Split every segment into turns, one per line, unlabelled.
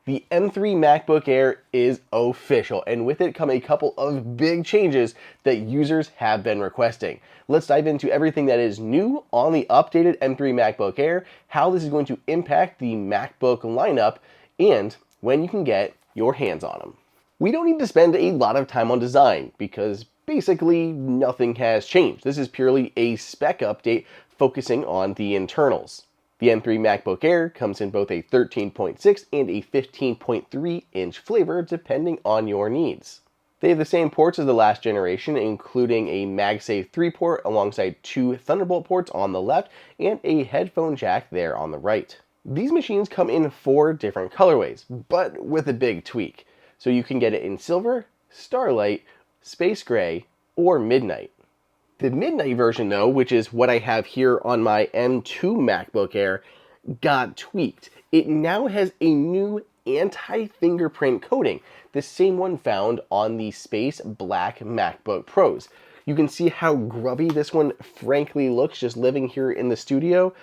The M3 MacBook Air is official, and with it come a couple of big changes that users have been requesting. Let's dive into everything that is new on the updated M3 MacBook Air, how this is going to impact the MacBook lineup, and when you can get your hands on them. We don't need to spend a lot of time on design because basically nothing has changed. This is purely a spec update focusing on the internals. The M3 MacBook Air comes in both a 13.6 and a 15.3 inch flavor depending on your needs. They have the same ports as the last generation, including a MagSafe 3 port alongside two Thunderbolt ports on the left and a headphone jack there on the right. These machines come in 4 different colorways, but with a big tweak. So you can get it in silver, starlight, space gray, or midnight. The midnight version though, which is what I have here on my M2 MacBook Air, got tweaked. It now has a new anti-fingerprint coating, the same one found on the Space Black MacBook Pros. You can see how grubby this one frankly looks just living here in the studio.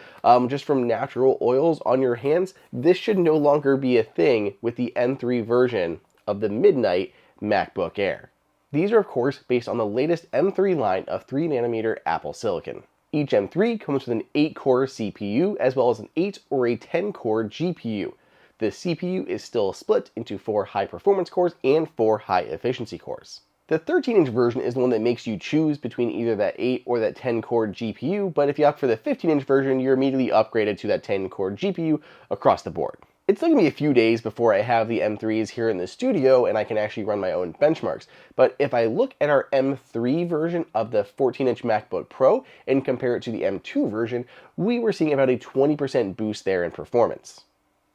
Just from natural oils on your hands, this should no longer be a thing with the M3 version of the Midnight MacBook Air. These are of course based on the latest M3 line of 3nm Apple Silicon. Each M3 comes with an 8-core CPU as well as an 8 or a 10-core GPU. The CPU is still split into 4 high-performance cores and 4 high-efficiency cores. The 13-inch version is the one that makes you choose between either that 8 or that 10-core GPU, but if you opt for the 15-inch version, you're immediately upgraded to that 10-core GPU across the board. It's still going to be a few days before I have the M3s here in the studio and I can actually run my own benchmarks. But if I look at our M3 version of the 14-inch MacBook Pro and compare it to the M2 version, we were seeing about a 20% boost there in performance.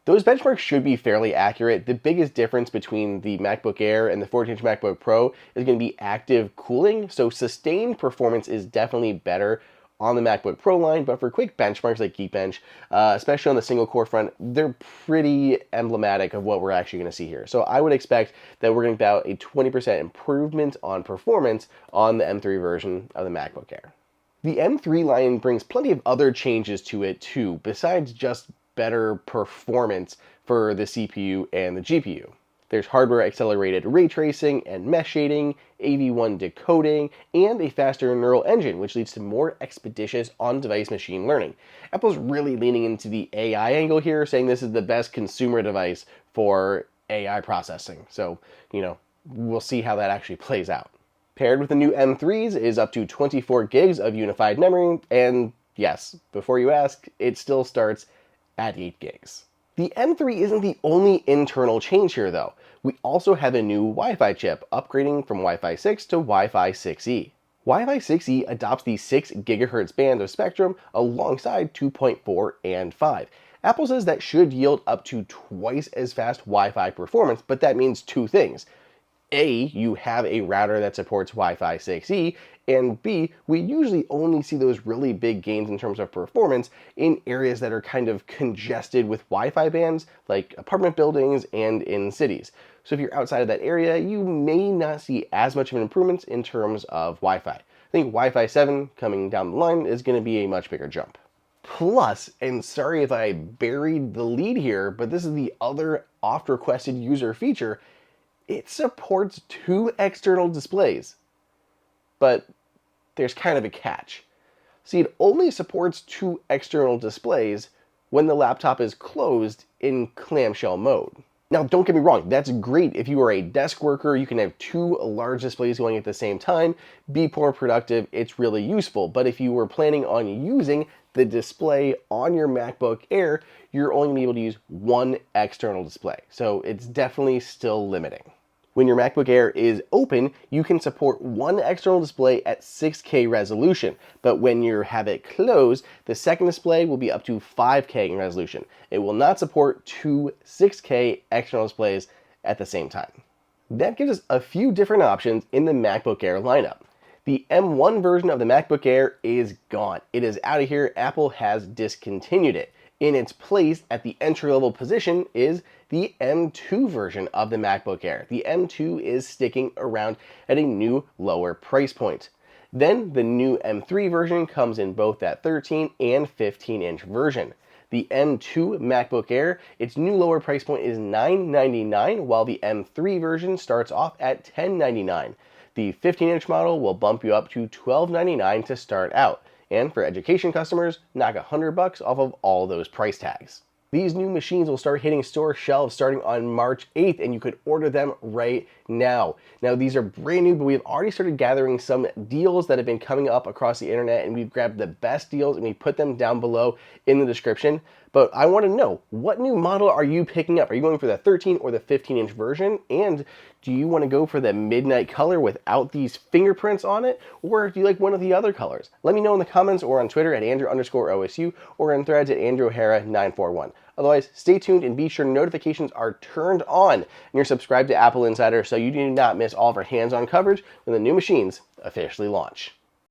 Those benchmarks should be fairly accurate. The biggest difference between the MacBook Air and the 14-inch MacBook Pro is going to be active cooling. So sustained performance is definitely better on the MacBook Pro line, but for quick benchmarks like Geekbench, especially on the single core front, they're pretty emblematic of what we're actually going to see here. So I would expect that we're going to get about a 20% improvement on performance on the M3 version of the MacBook Air. The M3 line brings plenty of other changes to it too, besides just better performance for the CPU and the GPU. There's hardware-accelerated ray tracing and mesh shading, AV1 decoding, and a faster neural engine, which leads to more expeditious on-device machine learning. Apple's really leaning into the AI angle here, saying this is the best consumer device for AI processing. So, we'll see how that actually plays out. Paired with the new M3s is up to 24 gigs of unified memory, and yes, before you ask, it still starts at 8 gigs. The M3 isn't the only internal change here though. We also have a new Wi-Fi chip, upgrading from Wi-Fi 6 to Wi-Fi 6E. Wi-Fi 6E adopts the 6 GHz band of spectrum alongside 2.4 and 5. Apple says that should yield up to twice as fast Wi-Fi performance, but that means two things. A, you have a router that supports Wi-Fi 6E, and B, we usually only see those really big gains in terms of performance in areas that are kind of congested with Wi-Fi bands, like apartment buildings and in cities. So if you're outside of that area, you may not see as much of an improvement in terms of Wi-Fi. I think Wi-Fi 7 coming down the line is going to be a much bigger jump. Plus, and sorry if I buried the lead here, but this is the other oft-requested user feature, it supports 2 external displays. But there's kind of a catch. See, it only supports 2 external displays when the laptop is closed in clamshell mode. Now, don't get me wrong, that's great if you are a desk worker, you can have 2 large displays going at the same time, be more productive, it's really useful. But if you were planning on using the display on your MacBook Air, you're only going to be able to use 1 external display. So it's definitely still limiting. When your MacBook Air is open, you can support 1 external display at 6K resolution, but when you have it closed, the second display will be up to 5K in resolution. It will not support 2 6K external displays at the same time. That gives us a few different options in the MacBook Air lineup. The M1 version of the MacBook Air is gone. It is out of here. Apple has discontinued it. In its place at the entry-level position is the M2 version of the MacBook Air. The M2 is sticking around at a new lower price point. Then the new M3 version comes in both that 13 and 15-inch version. The M2 MacBook Air, its new lower price point is $999, while the M3 version starts off at $1099. The 15-inch model will bump you up to $1299 to start out. And for education customers, knock $100 off of all those price tags. These new machines will start hitting store shelves starting on March 8th, and you could order them right now. Now, these are brand new, but we've already started gathering some deals that have been coming up across the internet, and we've grabbed the best deals and we put them down below in the description. But I want to know, what new model are you picking up? Are you going for the 13 or the 15-inch version? And do you want to go for the midnight color without these fingerprints on it? Or do you like one of the other colors? Let me know in the comments or on Twitter at Andrew_OSU or in threads at AndrewO'Hara941. Otherwise, stay tuned and be sure notifications are turned on and you're subscribed to Apple Insider so you do not miss all of our hands-on coverage when the new machines officially launch.